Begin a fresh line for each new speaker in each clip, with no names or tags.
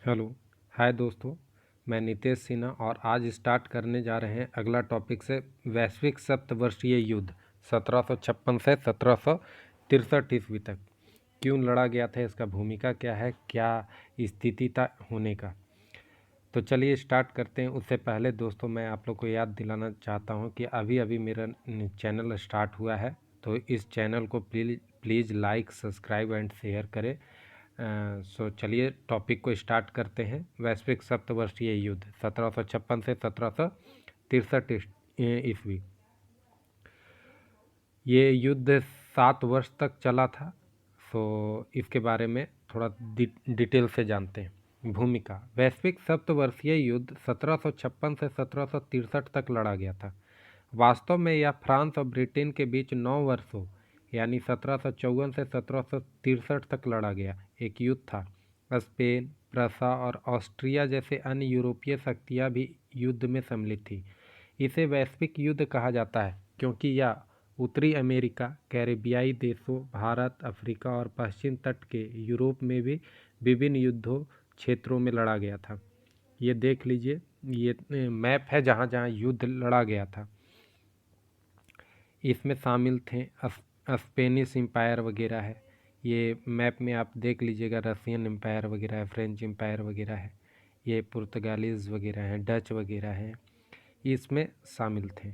Hello. हाय दोस्तों, मैं नितेश सिन्हा और आज स्टार्ट करने जा रहे हैं अगला टॉपिक से वैश्विक सप्तवर्षीय युद्ध 1756 से 1763 ईस्वी तक क्यों लड़ा गया था, इसका भूमिका क्या है, क्या स्थिति था होने का। तो चलिए स्टार्ट करते हैं। उससे पहले दोस्तों मैं आप लोग को याद दिलाना चाहता हूं कि अभी अभी मेरा चैनल स्टार्ट हुआ है, तो इस चैनल को please like, subscribe and share करें। सो चलिए टॉपिक को स्टार्ट करते हैं। वैश्विक सप्तवर्षीय युद्ध 1756 से 1763 ईस्वी। ये युद्ध 7 वर्ष तक चला था। सो इसके बारे में थोड़ा डिटेल से जानते हैं। भूमिका: वैश्विक सप्तवर्षीय युद्ध 1756 से 1763 तक लड़ा गया था। वास्तव में यह फ्रांस और ब्रिटेन के बीच 9 वर्षों यानी 1754 से 1763 तक लड़ा गया एक युद्ध था। स्पेन, प्रसा और ऑस्ट्रिया जैसे अन्य यूरोपीय शक्तियां भी युद्ध में सम्मिलित थी। इसे वैश्विक युद्ध कहा जाता है क्योंकि यह उत्तरी अमेरिका, कैरेबियाई देशों, भारत, अफ्रीका और पश्चिम तट के यूरोप में भी विभिन्न युद्धों क्षेत्रों में लड़ा गया था। ये देख लीजिए, ये मैप है जहाँ जहाँ युद्ध लड़ा गया था। इसमें शामिल थे स्पेनिश एम्पायर वगैरह है। ये मैप में आप देख लीजिएगा, रशियन एम्पायर वगैरह है, फ्रेंच एम्पायर वगैरह है, ये पुर्तगालीज वगैरह हैं, डच वगैरह हैं, इसमें शामिल थे।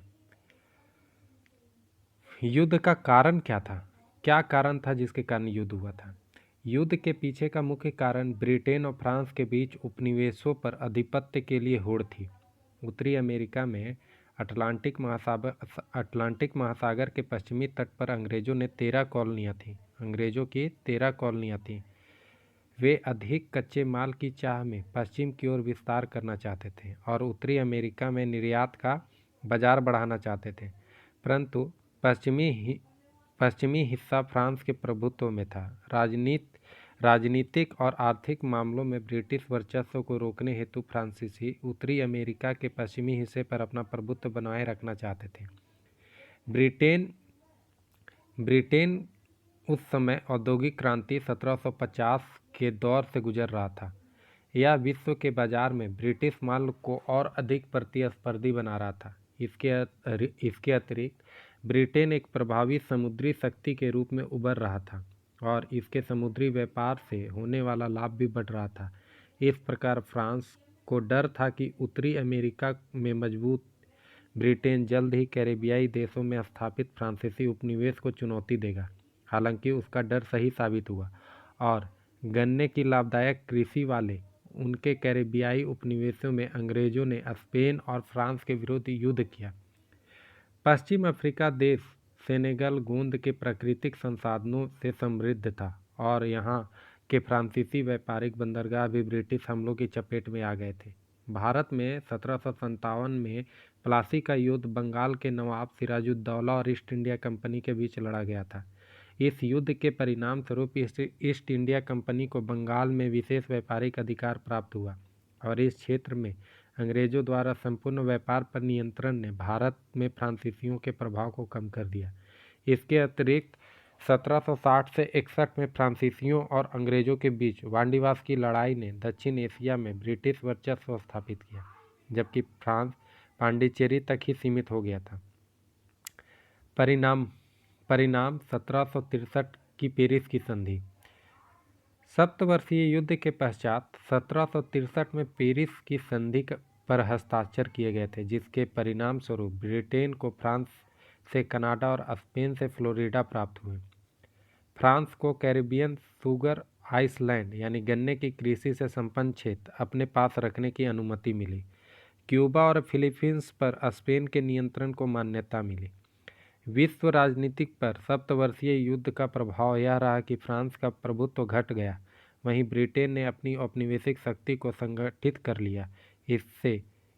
युद्ध का कारण क्या था? क्या कारण था जिसके कारण युद्ध हुआ था? युद्ध के पीछे का मुख्य कारण ब्रिटेन और फ्रांस के बीच उपनिवेशों पर आधिपत्य के लिए होड़ थी। उत्तरी अमेरिका में अटलांटिक महासागर के पश्चिमी तट पर अंग्रेजों की 13 कॉलोनियाँ थीं। वे अधिक कच्चे माल की चाह में पश्चिम की ओर विस्तार करना चाहते थे और उत्तरी अमेरिका में निर्यात का बाजार बढ़ाना चाहते थे, परंतु पश्चिमी हिस्सा फ्रांस के प्रभुत्व में था। राजनीतिक और आर्थिक मामलों में ब्रिटिश वर्चस्व को रोकने हेतु फ्रांसीसी उत्तरी अमेरिका के पश्चिमी हिस्से पर अपना प्रभुत्व बनाए रखना चाहते थे। ब्रिटेन उस समय औद्योगिक क्रांति 1750 के दौर से गुजर रहा था। यह विश्व के बाजार में ब्रिटिश माल को और अधिक प्रतिस्पर्धी बना रहा था। इसके अतिरिक्त ब्रिटेन एक प्रभावी समुद्री शक्ति के रूप में उभर रहा था और इसके समुद्री व्यापार से होने वाला लाभ भी बढ़ रहा था। इस प्रकार फ्रांस को डर था कि उत्तरी अमेरिका में मजबूत ब्रिटेन जल्द ही कैरेबियाई देशों में स्थापित फ्रांसीसी उपनिवेश को चुनौती देगा। हालांकि उसका डर सही साबित हुआ और गन्ने की लाभदायक कृषि वाले उनके कैरेबियाई उपनिवेशों में अंग्रेजों ने स्पेन और फ्रांस के विरुद्ध युद्ध किया। पश्चिम अफ्रीका देश सेनेगल गोंद के प्राकृतिक संसाधनों से समृद्ध था और यहाँ के फ्रांसीसी व्यापारिक बंदरगाह भी ब्रिटिश हमलों की चपेट में आ गए थे। भारत में 1757 में प्लासी का युद्ध बंगाल के नवाब सिराजुद्दौला और ईस्ट इंडिया कंपनी के बीच लड़ा गया था। इस युद्ध के परिणाम स्वरूप ईस्ट इंडिया कंपनी को बंगाल में विशेष व्यापारिक अधिकार प्राप्त हुआ और इस क्षेत्र में अंग्रेजों द्वारा संपूर्ण व्यापार पर नियंत्रण ने भारत में फ्रांसीसियों के प्रभाव को कम कर दिया। इसके अतिरिक्त 1760 से 61 में फ्रांसीसियों और अंग्रेजों के बीच वांडीवास की लड़ाई ने दक्षिण एशिया में ब्रिटिश वर्चस्व स्थापित किया, जबकि फ्रांस पांडिचेरी तक ही सीमित हो गया था। परिणाम 1763 की पेरिस की संधि। सप्तवर्षीय युद्ध के पश्चात 1763 में पेरिस की संधि पर हस्ताक्षर किए गए थे, जिसके परिणाम स्वरूप ब्रिटेन को फ्रांस से कनाडा और स्पेन से फ्लोरिडा प्राप्त हुए। फ्रांस को कैरिबियन शुगर आइसलैंड यानी गन्ने की कृषि से संपन्न क्षेत्र अपने पास रखने की अनुमति मिली। क्यूबा और फिलीपींस पर स्पेन के नियंत्रण को मान्यता मिली। विश्व राजनीति पर सप्तवर्षीय युद्ध का प्रभाव यह रहा कि फ्रांस का प्रभुत्व घट गया, वहीं ब्रिटेन ने अपनी औपनिवेशिक शक्ति को संगठित कर लिया।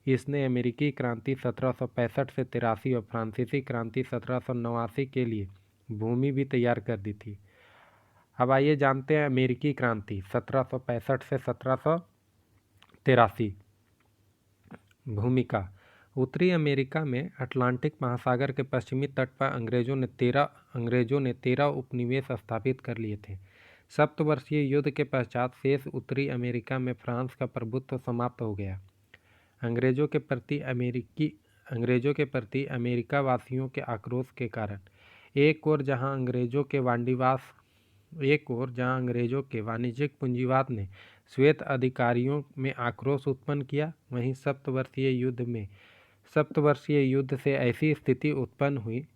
इसने अमेरिकी क्रांति 1765 से 83 और फ्रांसीसी क्रांति 1789 के लिए भूमि भी तैयार कर दी थी। अब आइए जानते हैं अमेरिकी क्रांति 1765 से 1783। भूमिका: उत्तरी अमेरिका में अटलांटिक महासागर के पश्चिमी तट पर अंग्रेजों ने 13 उपनिवेश स्थापित कर लिए थे, सप्तवर्षीय युद्ध के पश्चात शेष उत्तरी अमेरिका में फ्रांस का प्रभुत्व समाप्त हो गया। अंग्रेजों के प्रति अमेरिका वासियों के आक्रोश के कारण एक ओर जहां अंग्रेजों के वाणिज्यिक पूंजीवाद ने श्वेत अधिकारियों में आक्रोश उत्पन्न किया, वहीं सप्तवर्षीय युद्ध से ऐसी स्थिति उत्पन्न हुई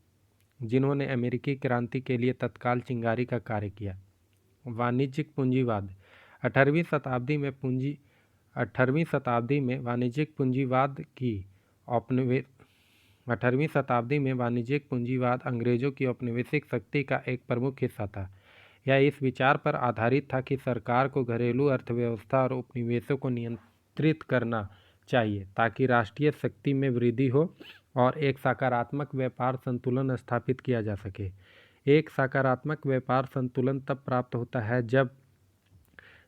जिन्होंने अमेरिकी क्रांति के लिए तत्काल चिंगारी का कार्य किया। वाणिज्यिक पूंजीवाद 18वीं शताब्दी में वाणिज्यिक पूंजीवाद अंग्रेजों की औपनिवेशिक शक्ति का एक प्रमुख हिस्सा था। यह इस विचार पर आधारित था कि सरकार को घरेलू अर्थव्यवस्था और उपनिवेशों को नियंत्रित करना चाहिए ताकि राष्ट्रीय शक्ति में वृद्धि हो और एक सकारात्मक व्यापार संतुलन स्थापित किया जा सके। एक सकारात्मक व्यापार संतुलन तब प्राप्त होता है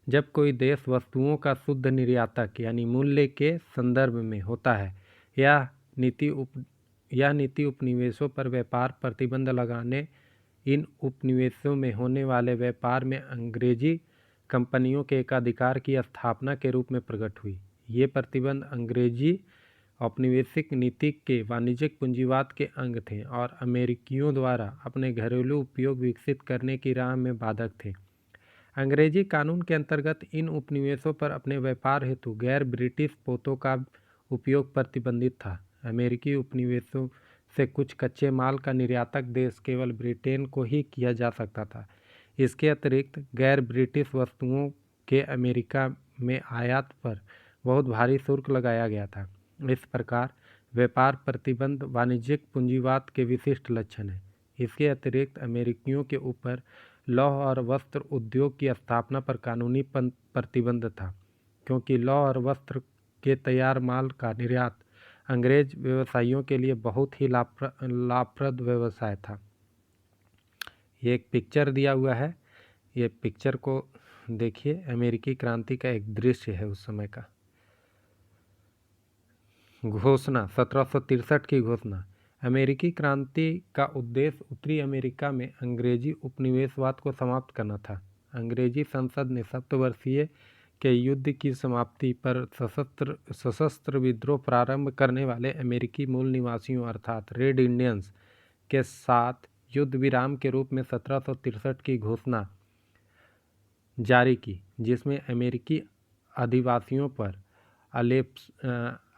जब कोई देश वस्तुओं का शुद्ध निर्यातक यानी मूल्य के संदर्भ में होता है। यह नीति उपनिवेशों पर व्यापार प्रतिबंध लगाने, इन उपनिवेशों में होने वाले व्यापार में अंग्रेजी कंपनियों के एकाधिकार की स्थापना के रूप में प्रकट हुई। ये प्रतिबंध अंग्रेजी औपनिवेशिक नीति के वाणिज्यिक पूंजीवाद के अंग थे और अमेरिकियों द्वारा अपने घरेलू उपयोग विकसित करने की राह में बाधक थे। अंग्रेजी कानून के अंतर्गत इन उपनिवेशों पर अपने व्यापार हेतु गैर ब्रिटिश पोतों का उपयोग प्रतिबंधित था। अमेरिकी उपनिवेशों से कुछ कच्चे माल का निर्यातक देश केवल ब्रिटेन को ही किया जा सकता था। इसके अतिरिक्त गैर ब्रिटिश वस्तुओं के अमेरिका में आयात पर बहुत भारी शुल्क लगाया गया था। इस प्रकार व्यापार प्रतिबंध वाणिज्यिक पूंजीवाद के विशिष्ट लक्षण हैं। इसके अतिरिक्त अमेरिकियों के ऊपर लौह और वस्त्र उद्योग की स्थापना पर कानूनी प्रतिबंध था, क्योंकि लौह और वस्त्र के तैयार माल का निर्यात अंग्रेज व्यवसायियों के लिए बहुत ही लाभप्रद व्यवसाय था। ये एक पिक्चर दिया हुआ है, ये पिक्चर को देखिए। अमेरिकी क्रांति का एक दृश्य है उस समय का। घोषणा 1763 की घोषणा। अमेरिकी क्रांति का उद्देश्य उत्तरी अमेरिका में अंग्रेजी उपनिवेशवाद को समाप्त करना था। अंग्रेजी संसद ने सप्तवर्षीय के युद्ध की समाप्ति पर सशस्त्र विद्रोह प्रारंभ करने वाले अमेरिकी मूल निवासियों अर्थात रेड इंडियंस के साथ युद्ध विराम के रूप में 1763 की घोषणा जारी की, जिसमें अमेरिकी अधिवासियों पर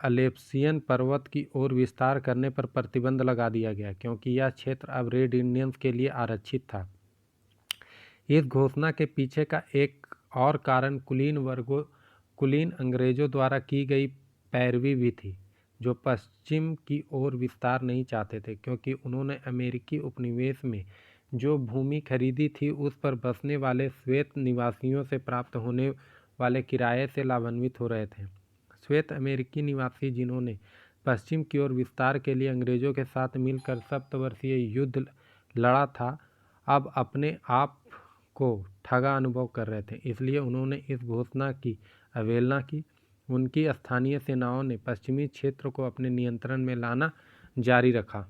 अलेप्सियन पर्वत की ओर विस्तार करने पर प्रतिबंध लगा दिया गया, क्योंकि यह क्षेत्र अब रेड इंडियंस के लिए आरक्षित था। इस घोषणा के पीछे का एक और कारण कुलीन अंग्रेजों द्वारा की गई पैरवी भी थी, जो पश्चिम की ओर विस्तार नहीं चाहते थे, क्योंकि उन्होंने अमेरिकी उपनिवेश में जो भूमि खरीदी थी उस पर बसने वाले श्वेत निवासियों से प्राप्त होने वाले किराए से लाभान्वित हो रहे थे। श्वेत अमेरिकी निवासी जिन्होंने पश्चिम की ओर विस्तार के लिए अंग्रेजों के साथ मिलकर सप्तवर्षीय युद्ध लड़ा था, अब अपने आप को ठगा अनुभव कर रहे थे। इसलिए उन्होंने इस घोषणा की अवहेलना की। उनकी स्थानीय सेनाओं ने पश्चिमी क्षेत्र को अपने नियंत्रण में लाना जारी रखा।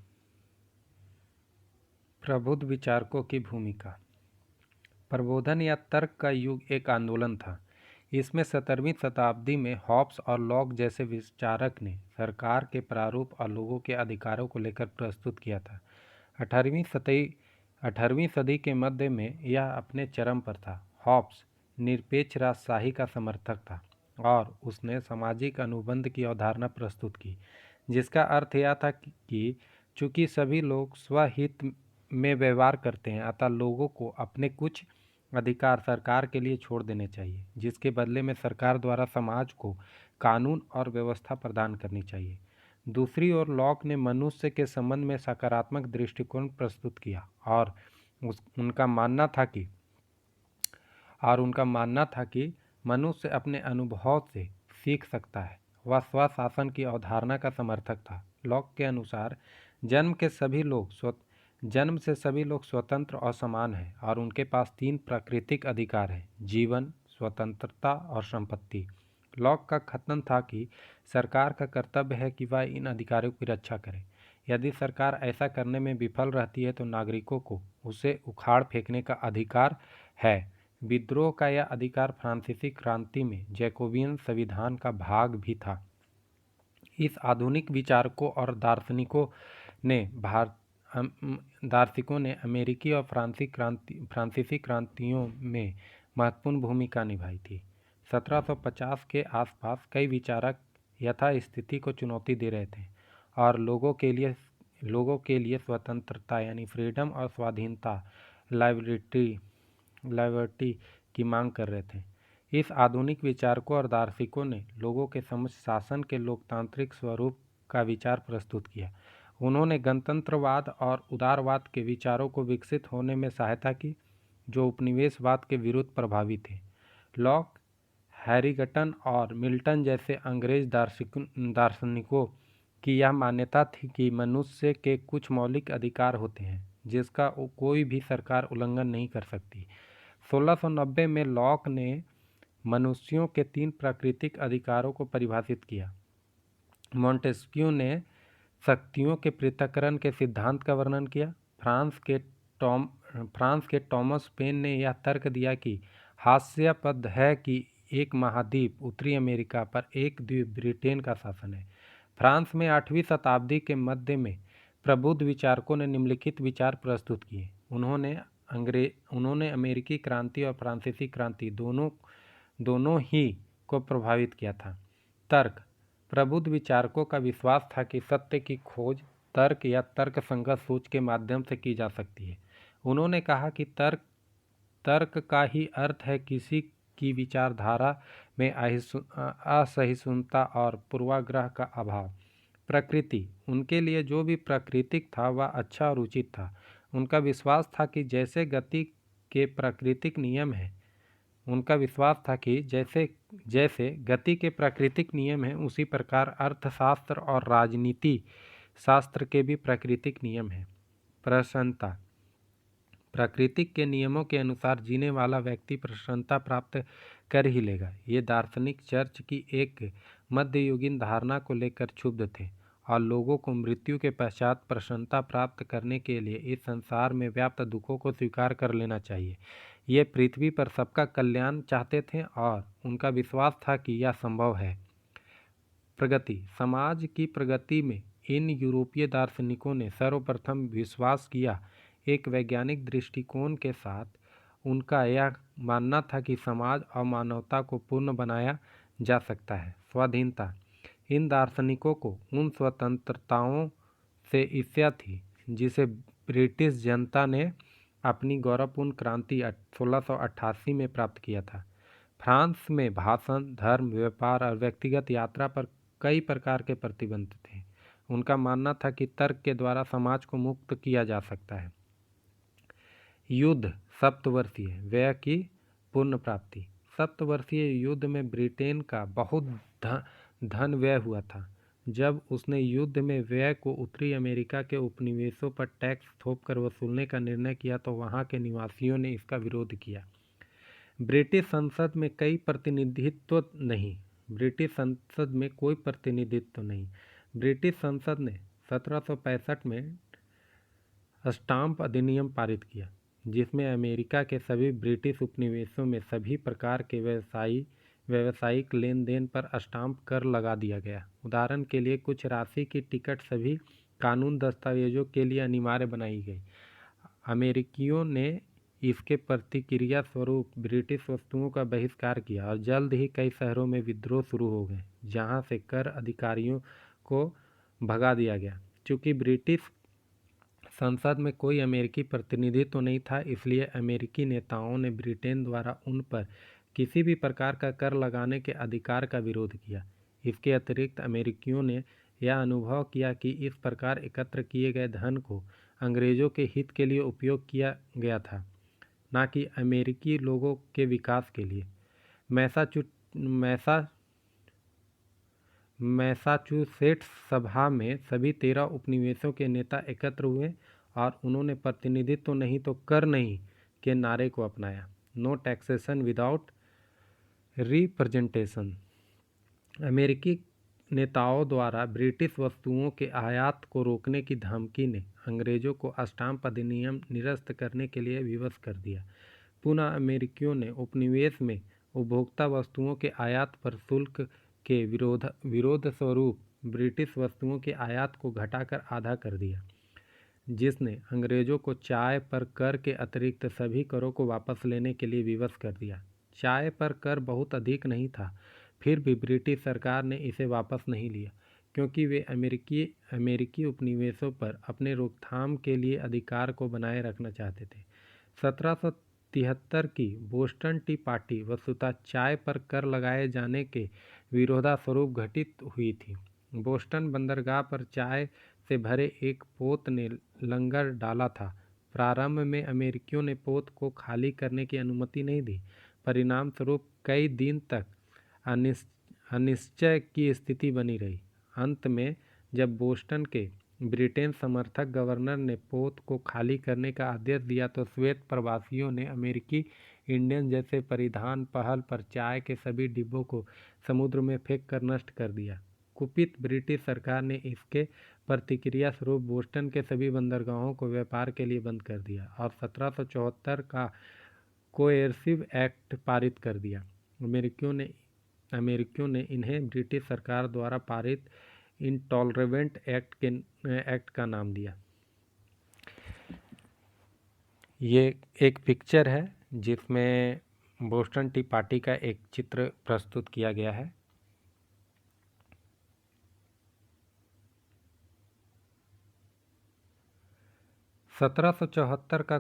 प्रबुद्ध विचारकों की भूमिका। प्रबोधन या तर्क का युग एक आंदोलन था। इसमें 17वीं शताब्दी में हॉब्स और लॉक जैसे विचारक ने सरकार के प्रारूप और लोगों के अधिकारों को लेकर प्रस्तुत किया था। 18वीं सदी के मध्य में यह अपने चरम पर था। हॉब्स निरपेक्ष राजशाही का समर्थक था और उसने सामाजिक अनुबंध की अवधारणा प्रस्तुत की, जिसका अर्थ यह था कि चूंकि सभी लोग स्वहित में व्यवहार करते हैं, अतः लोगों को अपने कुछ अधिकार सरकार के लिए छोड़ देने चाहिए, जिसके बदले में सरकार द्वारा समाज को कानून और व्यवस्था प्रदान करनी चाहिए। दूसरी ओर लॉक ने मनुष्य के संबंध में सकारात्मक दृष्टिकोण प्रस्तुत किया और उनका मानना था कि मनुष्य अपने अनुभव से सीख सकता है। वह स्वशासन की अवधारणा का समर्थक था। लॉक के अनुसार जन्म से सभी लोग स्वतंत्र और समान हैं और उनके पास 3 प्राकृतिक अधिकार हैं: जीवन, स्वतंत्रता और संपत्ति। लॉक का कथन था कि सरकार का कर्तव्य है कि वह इन अधिकारों की रक्षा करे। यदि सरकार ऐसा करने में विफल रहती है तो नागरिकों को उसे उखाड़ फेंकने का अधिकार है। विद्रोह का यह अधिकार फ्रांसीसी क्रांति में जैकोबियन संविधान का भाग भी था। इस आधुनिक विचारकों और दार्शनिकों ने अमेरिकी और फ्रांसीसी क्रांतियों में महत्वपूर्ण भूमिका निभाई थी। 1750 के आसपास कई विचारक यथास्थिति को चुनौती दे रहे थे और लोगों के लिए स्वतंत्रता यानी फ्रीडम और स्वाधीनता लिबर्टी की मांग कर रहे थे। इस आधुनिक विचारकों और दार्शनिकों ने लोगों के समक्ष शासन के लोकतांत्रिक स्वरूप का विचार प्रस्तुत किया। उन्होंने गणतंत्रवाद और उदारवाद के विचारों को विकसित होने में सहायता की, जो उपनिवेशवाद के विरुद्ध प्रभावी थे। लॉक, हैरिगटन और मिल्टन जैसे अंग्रेज दार्शनिकों की यह मान्यता थी कि मनुष्य के कुछ मौलिक अधिकार होते हैं जिसका कोई भी सरकार उल्लंघन नहीं कर सकती। 1690 में लॉक ने मनुष्यों के 3 प्राकृतिक अधिकारों को परिभाषित किया। मॉन्टेस्क्यू ने शक्तियों के पृथक्करण के सिद्धांत का वर्णन किया। फ्रांस के टॉमस पेन ने यह तर्क दिया कि हास्यास्पद है कि एक महाद्वीप उत्तरी अमेरिका पर एक द्वीप ब्रिटेन का शासन है। फ्रांस में 8वीं शताब्दी के मध्य में प्रबुद्ध विचारकों ने निम्नलिखित विचार प्रस्तुत किए। उन्होंने अमेरिकी क्रांति और फ्रांसीसी क्रांति दोनों ही को प्रभावित किया था। तर्क, प्रबुद्ध विचारकों का विश्वास था कि सत्य की खोज तर्क या तर्कसंगत सोच के माध्यम से की जा सकती है। उन्होंने कहा कि तर्क का ही अर्थ है किसी की विचारधारा में असहिष्णुता और पूर्वाग्रह का अभाव। प्रकृति, उनके लिए जो भी प्राकृतिक था वह अच्छा और उचित था। उनका विश्वास था कि जैसे गति के प्राकृतिक नियम हैं उसी प्रकार अर्थशास्त्र और राजनीति शास्त्र के भी प्राकृतिक नियम हैं। प्रसन्नता, प्रकृति के नियमों के अनुसार जीने वाला व्यक्ति प्रसन्नता प्राप्त कर ही लेगा। ये दार्शनिक चर्च की एक मध्ययुगीन धारणा को लेकर क्षुब्ध थे और लोगों को मृत्यु के पश्चात प्रसन्नता प्राप्त करने के लिए इस संसार में व्याप्त दुखों को स्वीकार कर लेना चाहिए। ये पृथ्वी पर सबका कल्याण चाहते थे और उनका विश्वास था कि यह संभव है। प्रगति, समाज की प्रगति में इन यूरोपीय दार्शनिकों ने सर्वप्रथम विश्वास किया। एक वैज्ञानिक दृष्टिकोण के साथ उनका यह मानना था कि समाज और मानवता को पूर्ण बनाया जा सकता है। स्वाधीनता, इन दार्शनिकों को उन स्वतंत्रताओं से ईर्ष्या थी जिसे ब्रिटिश जनता ने अपनी गौरवपूर्ण क्रांति 1688 में प्राप्त किया था। फ्रांस में भाषण, धर्म, व्यापार और व्यक्तिगत यात्रा पर कई प्रकार के प्रतिबंध थे। उनका मानना था कि तर्क के द्वारा समाज को मुक्त किया जा सकता है। युद्ध, सप्तवर्षीय व्यय की पूर्ण प्राप्ति, सप्तवर्षीय युद्ध में ब्रिटेन का बहुत धन व्यय हुआ था। जब उसने युद्ध में व्यय को उत्तरी अमेरिका के उपनिवेशों पर टैक्स थोपकर वसूलने का निर्णय किया तो वहां के निवासियों ने इसका विरोध किया। ब्रिटिश संसद में कोई प्रतिनिधित्व नहीं। ब्रिटिश संसद ने 1765 में स्टाम्प अधिनियम पारित किया, जिसमें अमेरिका के सभी ब्रिटिश उपनिवेशों में सभी प्रकार के व्यावसायिक लेन देन पर स्टाम्प कर लगा दिया गया। उदाहरण के लिए कुछ राशि की टिकट सभी कानून दस्तावेजों के लिए अनिवार्य बनाई गई। अमेरिकियों ने इसके प्रतिक्रिया स्वरूप ब्रिटिश वस्तुओं का बहिष्कार किया और जल्द ही कई शहरों में विद्रोह शुरू हो गए, जहां से कर अधिकारियों को भगा दिया गया। चूँकि ब्रिटिश संसद में कोई अमेरिकी प्रतिनिधित्व तो नहीं था, इसलिए अमेरिकी नेताओं ने ब्रिटेन द्वारा उन पर किसी भी प्रकार का कर लगाने के अधिकार का विरोध किया। इसके अतिरिक्त अमेरिकियों ने यह अनुभव किया कि इस प्रकार एकत्र किए गए धन को अंग्रेज़ों के हित के लिए उपयोग किया गया था, न कि अमेरिकी लोगों के विकास के लिए। मैसाचुसेट्स सभा में सभी 13 उपनिवेशों के नेता एकत्र हुए और उन्होंने प्रतिनिधित्व तो नहीं तो कर नहीं के नारे को अपनाया। No taxation without representation. अमेरिकी नेताओं द्वारा ब्रिटिश वस्तुओं के आयात को रोकने की धमकी ने अंग्रेज़ों को स्टाम्प अधिनियम निरस्त करने के लिए विवश कर दिया। पुनः अमेरिकियों ने उपनिवेश में उपभोक्ता वस्तुओं के आयात पर शुल्क के विरोध स्वरूप ब्रिटिश वस्तुओं के आयात को घटाकर आधा कर दिया, जिसने अंग्रेजों को चाय पर कर के अतिरिक्त सभी करों को वापस लेने के लिए विवश कर दिया। चाय पर कर बहुत अधिक नहीं था, फिर भी ब्रिटिश सरकार ने इसे वापस नहीं लिया, क्योंकि वे अमेरिकी उपनिवेशों पर अपने रोकथाम के लिए अधिकार को बनाए रखना चाहते थे। 1773 की बोस्टन टी पार्टी वस्तुतः चाय पर कर लगाए जाने के विरोधास्वरूप घटित हुई थी। बोस्टन बंदरगाह पर चाय से भरे एक पोत ने लंगर डाला था। प्रारंभ में अमेरिकियों ने पोत को खाली करने की अनुमति नहीं दी। परिणाम स्वरूप कई दिन तक अनिश्चय की स्थिति बनी रही। अंत में जब बोस्टन के ब्रिटेन समर्थक गवर्नर ने पोत को खाली करने का आदेश दिया तो श्वेत प्रवासियों ने अमेरिकी इंडियन जैसे परिधान पहल पर चाय के सभी डिब्बों को समुद्र में फेंक कर नष्ट कर दिया। कुपित ब्रिटिश सरकार ने इसके प्रतिक्रिया स्वरूप बोस्टन के सभी बंदरगाहों को व्यापार के लिए बंद कर दिया और 1774 का कोएर्सिव एक्ट पारित कर दिया। अमेरिकियों ने इन्हें ब्रिटिश सरकार द्वारा पारित इंटॉलरेंट एक्ट का नाम दिया। ये एक पिक्चर है जिसमें बोस्टन टी पार्टी का एक चित्र प्रस्तुत किया गया है। (1774) का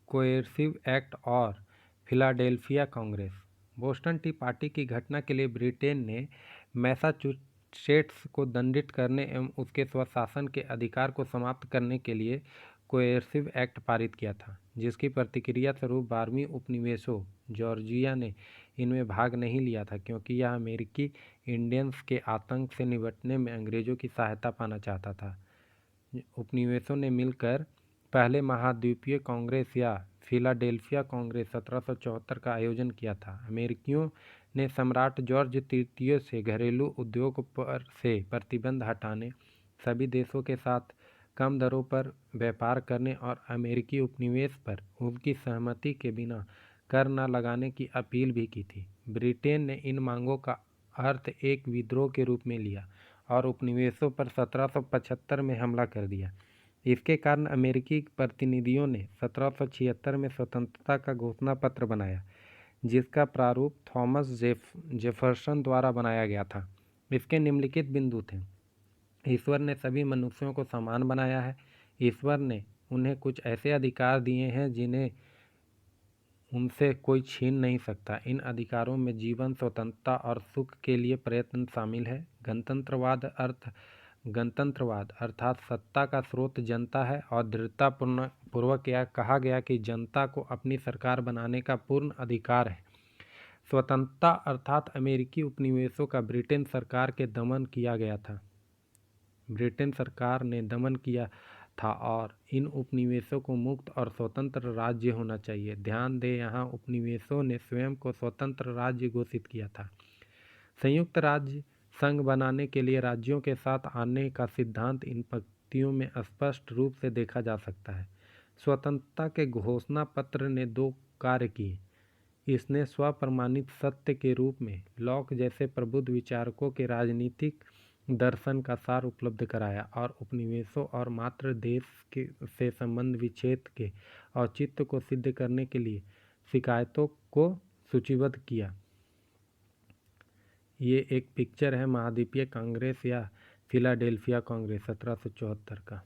कोएर्सिव एक्ट और Philadelphia Congress. Boston T party की घटना के लिए ब्रिटेन ने मैसाचुसेट्स को दंडित करने एवं उसके स्वशासन के अधिकार को समाप्त करने के लिए कोएर्सिव एक्ट पारित किया था, जिसकी प्रतिक्रिया स्वरूप 12वीं उपनिवेशों जॉर्जिया ने इनमें भाग नहीं लिया था, क्योंकि यह अमेरिकी इंडियंस के आतंक से निपटने में अंग्रेजों की सहायता पाना चाहता था। उपनिवेशों ने मिलकर पहले महाद्वीपीय कांग्रेस या फिलाडेल्फिया कांग्रेस 1774 का आयोजन किया था। अमेरिकियों ने सम्राट जॉर्ज तृतीय से घरेलू उद्योग पर से प्रतिबंध हटाने, सभी देशों के साथ कम दरों पर व्यापार करने और अमेरिकी उपनिवेश पर उनकी सहमति के बिना कर न लगाने की अपील भी की थी। ब्रिटेन ने इन मांगों का अर्थ एक विद्रोह के रूप में लिया और उपनिवेशों पर 1775 में हमला कर दिया। इसके कारण अमेरिकी प्रतिनिधियों ने 1776 में स्वतंत्रता का घोषणा पत्र बनाया, जिसका प्रारूप थॉमस जेफरसन द्वारा बनाया गया था। इसके निम्नलिखित बिंदु थे: ईश्वर ने सभी मनुष्यों को समान बनाया है। ईश्वर ने उन्हें कुछ ऐसे अधिकार दिए हैं जिन्हें उनसे कोई छीन नहीं सकता। इन अधिकारों में जीवन, स्वतंत्रता और सुख के लिए प्रयत्न शामिल है। गणतंत्रवाद अर्थात सत्ता का स्रोत जनता है और दृढ़तापूर्वक यह कहा गया कि जनता को अपनी सरकार बनाने का पूर्ण अधिकार है। स्वतंत्रता अर्थात अमेरिकी उपनिवेशों का ब्रिटेन सरकार के दमन किया गया था। ब्रिटेन सरकार ने दमन किया था और इन उपनिवेशों को मुक्त और स्वतंत्र राज्य होना चाहिए। ध्यान दें, यहाँ उपनिवेशों ने स्वयं को स्वतंत्र राज्य घोषित किया था। संयुक्त राज्य संघ बनाने के लिए राज्यों के साथ आने का सिद्धांत इन पंक्तियों में स्पष्ट रूप से देखा जा सकता है। स्वतंत्रता के घोषणा पत्र ने दो कार्य किए। इसने स्वप्रमाणित सत्य के रूप में लॉक जैसे प्रबुद्ध विचारकों के राजनीतिक दर्शन का सार उपलब्ध कराया और उपनिवेशों और मातृ देश से संबंध विच्छेद के औचित्य को सिद्ध करने के लिए शिकायतों को सूचीबद्ध किया। ये एक पिक्चर है महाद्वीपीय कांग्रेस या फिलाडेल्फिया कांग्रेस 1774 का।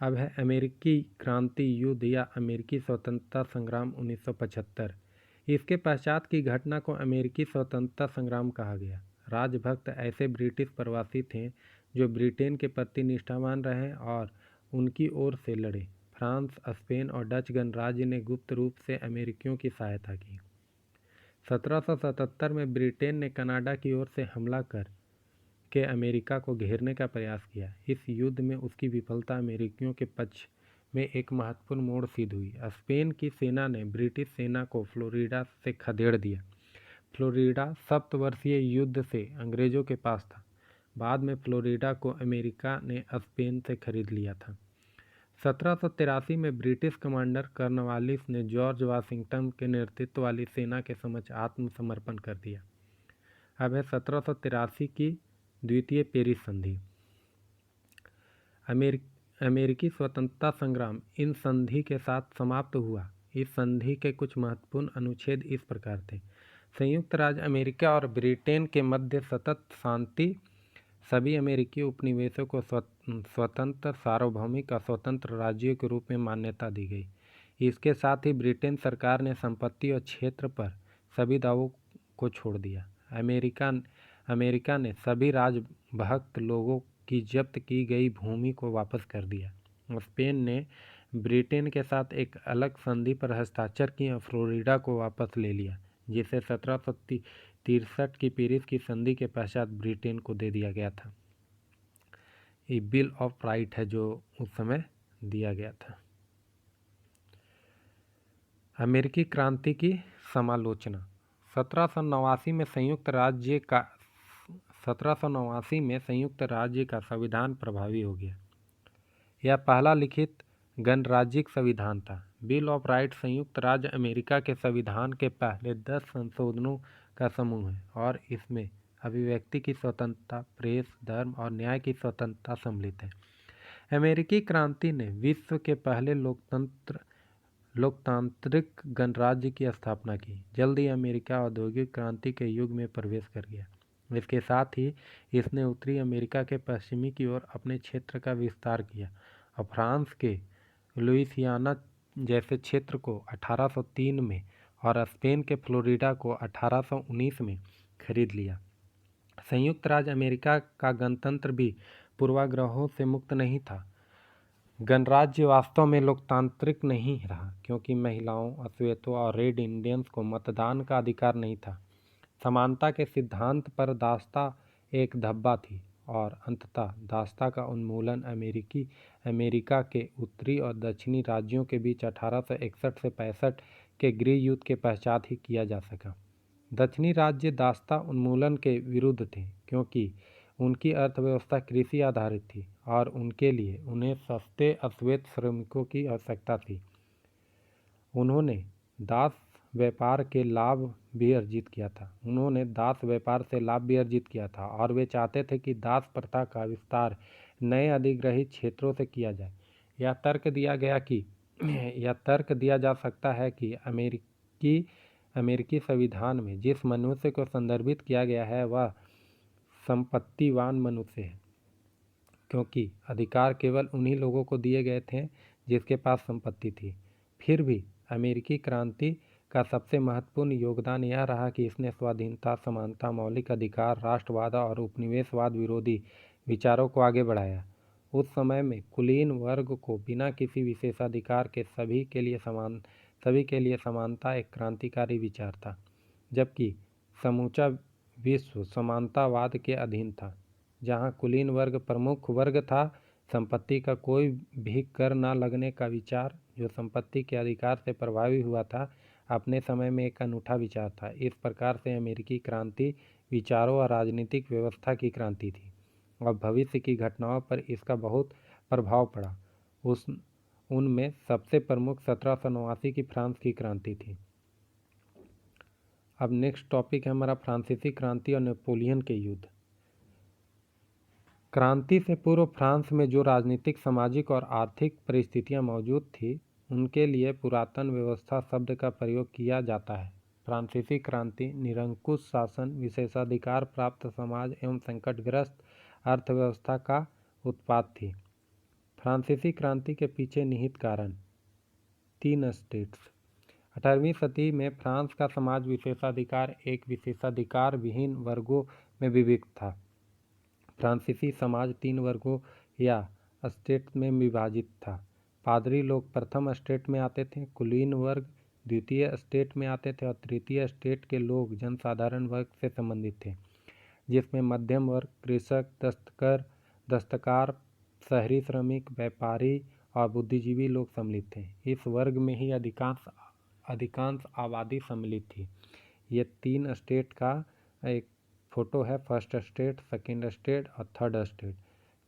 अब है अमेरिकी क्रांति युद्ध या अमेरिकी स्वतंत्रता संग्राम 1975। इसके पश्चात की घटना को अमेरिकी स्वतंत्रता संग्राम कहा गया। राजभक्त ऐसे ब्रिटिश प्रवासी थे जो ब्रिटेन के प्रति निष्ठावान रहे और उनकी ओर से लड़े। फ्रांस, स्पेन और डच गणराज्य ने गुप्त रूप से अमेरिकियों की सहायता की। 1777 में ब्रिटेन ने कनाडा की ओर से हमला कर के अमेरिका को घेरने का प्रयास किया। इस युद्ध में उसकी विफलता अमेरिकियों के पक्ष में एक महत्वपूर्ण मोड़ सिद्ध हुई। स्पेन की सेना ने ब्रिटिश सेना को फ्लोरिडा से खदेड़ दिया। फ्लोरिडा सप्तवर्षीय युद्ध से अंग्रेजों के पास था। बाद में फ्लोरिडा को अमेरिका ने स्पेन से खरीद लिया था। 1783 में ब्रिटिश कमांडर कॉर्नवालिस ने जॉर्ज वाशिंगटन के नेतृत्व वाली सेना के समक्ष आत्मसमर्पण कर दिया। अब है 1783 की द्वितीय पेरिस संधि। अमेरिकी स्वतंत्रता संग्राम इन संधि के साथ समाप्त हुआ। इस संधि के कुछ महत्वपूर्ण अनुच्छेद इस प्रकार थे। संयुक्त राज्य अमेरिका और ब्रिटेन के मध्य सतत शांति। सभी अमेरिकी उपनिवेशों को स्वतंत्र सार्वभौमिक और स्वतंत्र राज्यों के रूप में मान्यता दी गई। इसके साथ ही ब्रिटेन सरकार ने संपत्ति और क्षेत्र पर सभी दावों को छोड़ दिया। अमेरिका ने सभी राजभक्त लोगों की जब्त की गई भूमि को वापस कर दिया। स्पेन ने ब्रिटेन के साथ एक अलग संधि पर हस्ताक्षर किए और फ्लोरिडा को वापस ले लिया, जिसे 1763 की पेरिस की संधि के पश्चात ब्रिटेन को दे दिया गया था। ये बिल ऑफ राइट है जो उस समय दिया गया था। अमेरिकी क्रांति की समालोचना। 1789 में संयुक्त राज्य का संविधान प्रभावी हो गया। यह पहला लिखित गणराज्यिक संविधान था। बिल ऑफ राइट संयुक्त राज्य अमेरिका के संविधान के पहले 10 संशोधनों का समूह है और इसमें अभिव्यक्ति की स्वतंत्रता, प्रेस, धर्म और न्याय की स्वतंत्रता सम्मिलित है। अमेरिकी क्रांति ने विश्व के पहले लोकतांत्रिक गणराज्य की स्थापना की। जल्द ही अमेरिका औद्योगिक क्रांति के युग में प्रवेश कर गया। इसके साथ ही इसने उत्तरी अमेरिका के पश्चिमी की ओर अपने क्षेत्र का विस्तार किया और फ्रांस के लुइसियाना जैसे क्षेत्र को 1803 में और स्पेन के फ्लोरिडा को 1819 में खरीद लिया। संयुक्त राज्य अमेरिका का गणतंत्र भी पूर्वाग्रहों से मुक्त नहीं था। गणराज्य वास्तव में लोकतांत्रिक नहीं रहा क्योंकि महिलाओं, अश्वेतों और रेड इंडियंस को मतदान का अधिकार नहीं था। समानता के सिद्धांत पर दास्ता एक धब्बा थी और अंततः दास्ता का उन्मूलन अमेरिका के उत्तरी और दक्षिणी राज्यों के बीच 1861 से 65 के गृह युद्ध के पश्चात ही किया जा सका। दक्षिणी राज्य दास्ता उन्मूलन के विरुद्ध थे क्योंकि उनकी अर्थव्यवस्था कृषि आधारित थी और उनके लिए उन्हें सस्ते अश्वेत श्रमिकों की आवश्यकता थी। उन्होंने दास व्यापार से लाभ भी अर्जित किया था और वे चाहते थे कि दास प्रथा का विस्तार नए अधिग्रहित क्षेत्रों से किया जाए। यह तर्क दिया जा सकता है कि अमेरिकी संविधान में जिस मनुष्य को संदर्भित किया गया है वह संपत्तिवान मनुष्य है, क्योंकि अधिकार केवल उन्हीं लोगों को दिए गए थे जिसके पास संपत्ति थी। फिर भी अमेरिकी क्रांति का सबसे महत्वपूर्ण योगदान यह रहा कि इसने स्वाधीनता, समानता, मौलिक अधिकार, राष्ट्रवाद और उपनिवेशवाद विरोधी विचारों को आगे बढ़ाया। उस समय में कुलीन वर्ग को बिना किसी विशेषाधिकार के सभी के लिए समानता एक क्रांतिकारी विचार था, जबकि समूचा विश्व समानतावाद के अधीन था, जहां कुलीन वर्ग प्रमुख वर्ग था। संपत्ति का कोई भी कर न लगने का विचार, जो संपत्ति के अधिकार से प्रभावी हुआ था, अपने समय में एक अनूठा विचार था। इस प्रकार से अमेरिकी क्रांति विचारों और राजनीतिक व्यवस्था की क्रांति थी और भविष्य की घटनाओं पर इसका बहुत प्रभाव पड़ा। उनमें सबसे प्रमुख 1789 की फ्रांस की क्रांति थी। अब नेक्स्ट टॉपिक है हमारा फ्रांसीसी क्रांति और नेपोलियन के युद्ध। क्रांति से पूर्व फ्रांस में जो राजनीतिक, सामाजिक और आर्थिक परिस्थितियां मौजूद थी, उनके लिए पुरातन व्यवस्था शब्द का प्रयोग किया जाता है। फ्रांसीसी क्रांति निरंकुश शासन, विशेषाधिकार प्राप्त समाज एवं संकटग्रस्त अर्थव्यवस्था का उत्पाद थी। फ्रांसीसी क्रांति के पीछे निहित कारण 3 स्टेट्स। 18वीं सदी में फ्रांस का समाज विशेषाधिकार विहीन वर्गों में विभक्त था। फ्रांसीसी समाज 3 वर्गों या स्टेट में विभाजित था। पादरी लोग प्रथम स्टेट में आते थे, कुलीन वर्ग द्वितीय स्टेट में आते थे और तृतीय स्टेट के लोग जनसाधारण वर्ग से संबंधित थे, जिसमें मध्यम वर्ग, कृषक, दस्तकार, शहरी श्रमिक, व्यापारी और बुद्धिजीवी लोग सम्मिलित थे। इस वर्ग में ही अधिकांश आबादी सम्मिलित थी। ये 3 स्टेट का एक फोटो है, फर्स्ट स्टेट, सेकेंड स्टेट और थर्ड स्टेट।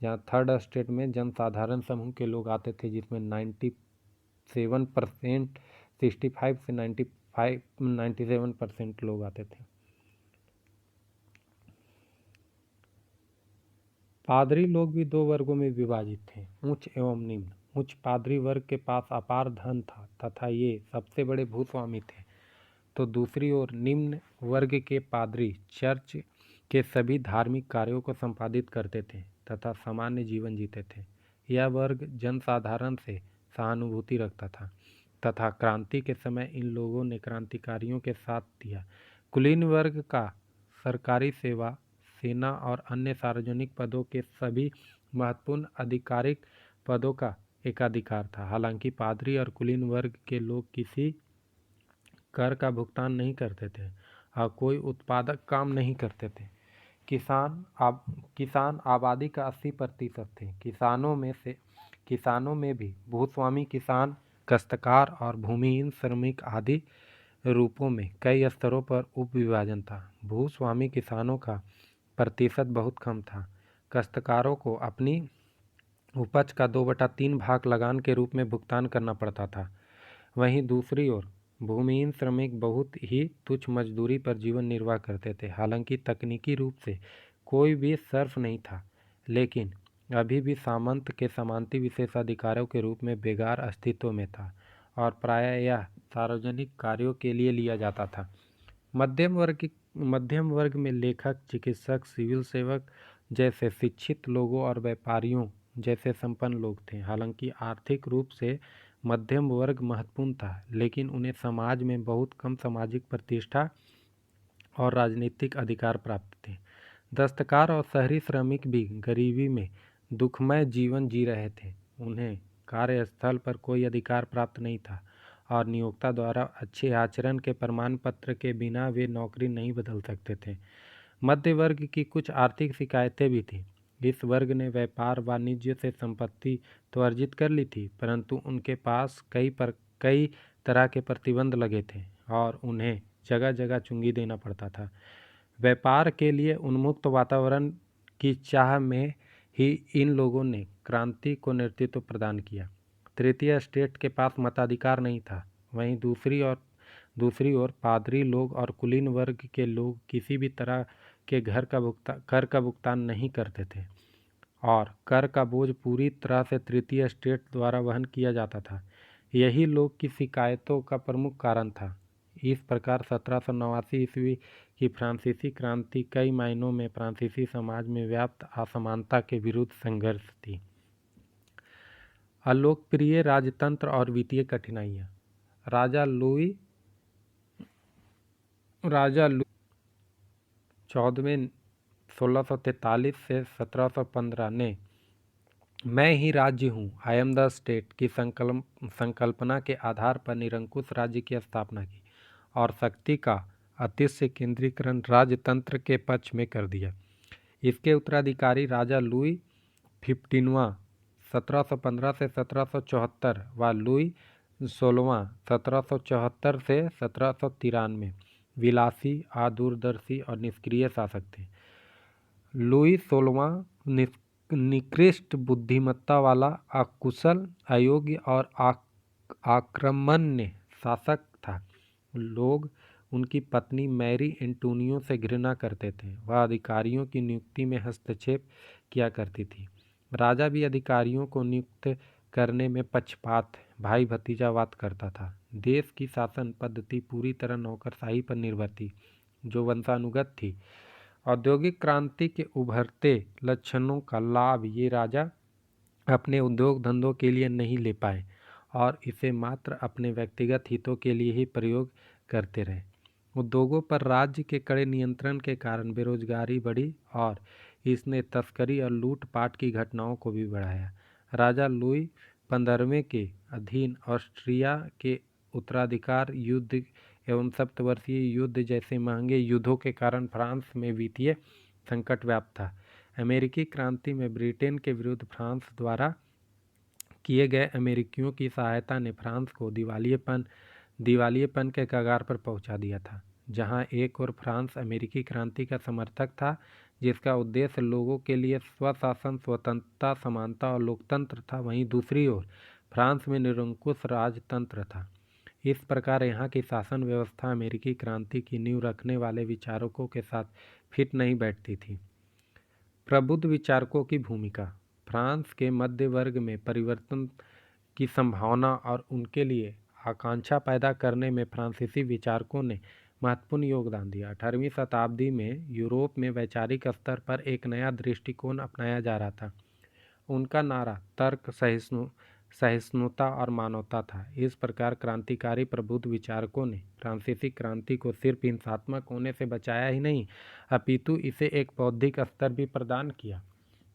जहाँ थर्ड स्टेट में जनसाधारण समूह के लोग आते थे, जिसमें 97%, 65 से 97% लोग आते थे। पादरी लोग भी दो वर्गों में विभाजित थे, उच्च एवं निम्न। उच्च पादरी वर्ग के पास अपार धन था तथा ये सबसे बड़े भूस्वामी थे, तो दूसरी ओर निम्न वर्ग के पादरी चर्च के सभी धार्मिक कार्यों को संपादित करते थे तथा सामान्य जीवन जीते थे। यह वर्ग जनसाधारण से सहानुभूति रखता था तथा क्रांति के समय इन लोगों ने क्रांतिकारियों के साथ दिया। कुलीन वर्ग का सरकारी सेवा, सेना और अन्य सार्वजनिक पदों के सभी महत्वपूर्ण आधिकारिक पदों का एकाधिकार था। हालांकि पादरी और कुलीन वर्ग के लोग किसी कर का भुगतान नहीं करते थे और कोई उत्पादक काम नहीं करते थे। किसान आबादी का 80% थे। किसानों में भी भूस्वामी किसान, काश्तकार और भूमिहीन श्रमिक आदि रूपों में कई स्तरों पर उपविभाजन था। भूस्वामी किसानों का प्रतिशत बहुत कम था। काश्तकारों को अपनी उपज का 2/3 भाग लगान के रूप में भुगतान करना पड़ता था। वहीं दूसरी ओर भूमिहीन श्रमिक बहुत ही तुच्छ मजदूरी पर जीवन निर्वाह करते थे। हालांकि तकनीकी रूप से कोई भी सर्फ नहीं था, लेकिन अभी भी सामंत के सामंती विशेषाधिकारों के रूप में बेगार अस्तित्व में था और प्रायः यह सार्वजनिक कार्यों के लिए लिया जाता था। मध्यम वर्ग में लेखक, चिकित्सक, सिविल सेवक जैसे शिक्षित लोगों और व्यापारियों जैसे संपन्न लोग थे। हालांकि आर्थिक रूप से मध्यम वर्ग महत्वपूर्ण था, लेकिन उन्हें समाज में बहुत कम सामाजिक प्रतिष्ठा और राजनीतिक अधिकार प्राप्त थे। दस्तकार और शहरी श्रमिक भी गरीबी में दुखमय जीवन जी रहे थे। उन्हें कार्यस्थल पर कोई अधिकार प्राप्त नहीं था और नियोक्ता द्वारा अच्छे आचरण के प्रमाण पत्र के बिना वे नौकरी नहीं बदल सकते थे। मध्य वर्ग की कुछ आर्थिक शिकायतें भी थीं। इस वर्ग ने व्यापार वाणिज्य से संपत्ति तो अर्जित कर ली थी, परंतु उनके पास कई तरह के प्रतिबंध लगे थे और उन्हें जगह जगह चुंगी देना पड़ता था। व्यापार के लिए उन्मुक्त वातावरण की चाह में ही इन लोगों ने क्रांति को नेतृत्व प्रदान किया। तृतीय स्टेट के पास मताधिकार नहीं था। वहीं दूसरी ओर पादरी लोग और कुलीन वर्ग के लोग किसी भी तरह के कर का भुगतान नहीं करते थे और कर का बोझ पूरी तरह से तृतीय स्टेट द्वारा वहन किया जाता था। यही लोग की शिकायतों का प्रमुख कारण था। इस प्रकार 1789 ईस्वी की फ्रांसीसी क्रांति कई मायनों में फ्रांसीसी समाज में व्याप्त असमानता के विरुद्ध संघर्ष थी। अलोकप्रिय राजतंत्र और वित्तीय कठिनाइयाँ। राजा लुई 14वें 1643 से 1715 ने मैं ही राज्य हूँ, आई एम द स्टेट की संकल्पना के आधार पर निरंकुश राज्य की स्थापना की और शक्ति का अतिशय केंद्रीकरण राजतंत्र के पक्ष में कर दिया। इसके उत्तराधिकारी राजा लुई 15वां 1715 से 1774 व लुई 16वां 1774 से 1793 विलासी, अदूरदर्शी और निष्क्रिय शासक थे। लुई 16वां निकृष्ट बुद्धिमत्ता वाला, अकुशल, अयोग्य और आक्रमण्य शासक था। लोग उनकी पत्नी मैरी एंटोनियो से घृणा करते थे। वह अधिकारियों की नियुक्ति में हस्तक्षेप किया करती थी। राजा भी अधिकारियों को नियुक्त करने में पक्षपात, भाई भतीजावाद करता था। देश की शासन पद्धति पूरी तरह नौकरशाही पर निर्भर थी, जो वंशानुगत थी। औद्योगिक क्रांति के उभरते लक्षणों का लाभ ये राजा अपने उद्योग धंधों के लिए नहीं ले पाए और इसे मात्र अपने व्यक्तिगत हितों के लिए ही प्रयोग करते रहे। उद्योगों पर राज्य के कड़े नियंत्रण के कारण बेरोजगारी बढ़ी और इसने तस्करी और लूटपाट की घटनाओं को भी बढ़ाया। राजा लुई 15वें के अधीन ऑस्ट्रिया के उत्तराधिकार युद्ध एवं सप्तवर्षीय युद्ध जैसे महंगे युद्धों के कारण फ्रांस में वित्तीय संकट व्याप्त था। अमेरिकी क्रांति में ब्रिटेन के विरुद्ध फ्रांस द्वारा किए गए अमेरिकियों की सहायता ने फ्रांस को दिवालियेपन के कगार पर पहुंचा दिया था। जहां एक ओर फ्रांस अमेरिकी क्रांति का समर्थक था, जिसका उद्देश्य लोगों के लिए स्वशासन, स्वतंत्रता, समानता और लोकतंत्र था, वहीं दूसरी ओर फ्रांस में निरंकुश राजतंत्र था। इस प्रकार यहाँ की शासन व्यवस्था अमेरिकी क्रांति की नींव रखने वाले विचारकों के साथ फिट नहीं बैठती थी। प्रबुद्ध विचारकों की भूमिका। फ्रांस के मध्य वर्ग में परिवर्तन की संभावना और उनके लिए आकांक्षा पैदा करने में फ्रांसीसी विचारकों ने महत्वपूर्ण योगदान दिया। 18वीं शताब्दी में यूरोप में वैचारिक स्तर पर एक नया दृष्टिकोण अपनाया जा रहा था। उनका नारा तर्क, सहिष्णुता और मानवता था। इस प्रकार क्रांतिकारी प्रबुद्ध विचारकों ने फ्रांसीसी क्रांति को सिर्फ हिंसात्मक होने से बचाया ही नहीं, अपितु इसे एक बौद्धिक स्तर भी प्रदान किया।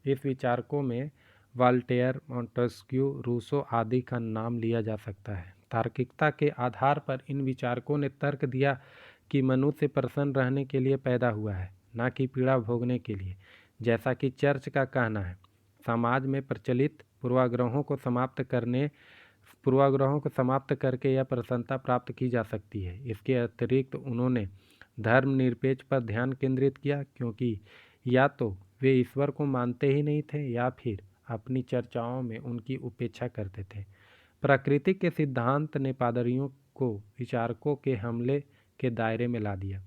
इस विचारकों में वॉल्टेयर, मॉन्टेस्क्यू, रूसो आदि का नाम लिया जा सकता है। तार्किकता के आधार पर इन विचारकों ने तर्क दिया कि मनुष्य प्रसन्न रहने के लिए पैदा हुआ है, न कि पीड़ा भोगने के लिए। जैसा कि चर्च का कहना है, समाज में प्रचलित पूर्वाग्रहों को समाप्त करके यह प्रसन्नता प्राप्त की जा सकती है। इसके अतिरिक्त उन्होंने धर्मनिरपेक्ष पर ध्यान केंद्रित किया, क्योंकि या तो वे ईश्वर को मानते ही नहीं थे या फिर अपनी चर्चाओं में उनकी उपेक्षा करते थे। प्रकृति के सिद्धांत ने पादरियों को विचारकों के हमले के दायरे में ला दिया।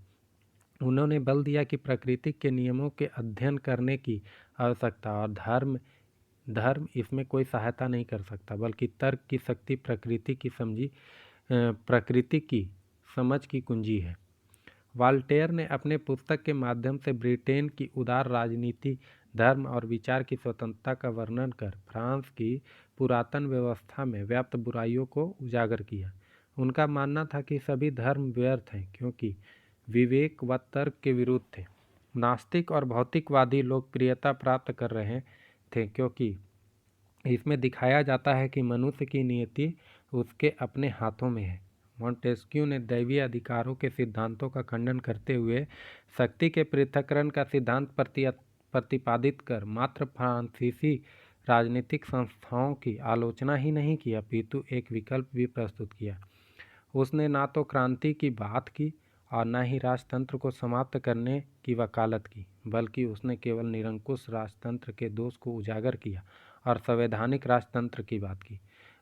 उन्होंने बल दिया कि प्रकृति के नियमों के अध्ययन करने की आवश्यकता और धर्म इसमें कोई सहायता नहीं कर सकता, बल्कि तर्क की शक्ति प्रकृति की समझ की कुंजी है। वॉल्टेयर ने अपने पुस्तक के माध्यम से ब्रिटेन की उदार राजनीति, धर्म और विचार की स्वतंत्रता का वर्णन कर फ्रांस की पुरातन व्यवस्था में व्याप्त बुराइयों को उजागर किया। उनका मानना था कि सभी धर्म व्यर्थ हैं, क्योंकि विवेक व तर्क के विरुद्ध थे। नास्तिक और भौतिकवादी लोकप्रियता प्राप्त कर रहे थे, क्योंकि इसमें दिखाया जाता है कि मनुष्य की नियति उसके अपने हाथों में है। मॉन्टेस्क्यू ने दैवीय अधिकारों के सिद्धांतों का खंडन करते हुए शक्ति के पृथक्करण का सिद्धांत प्रतिपादित कर मात्र फ्रांसीसी राजनीतिक संस्थाओं की आलोचना ही नहीं की, अपितु एक विकल्प भी प्रस्तुत किया। उसने ना तो क्रांति की बात की और न ही राजतंत्र को समाप्त करने की वकालत की, बल्कि उसने केवल निरंकुश राजतंत्र के दोष को उजागर किया और संवैधानिक राजतंत्र की बात की।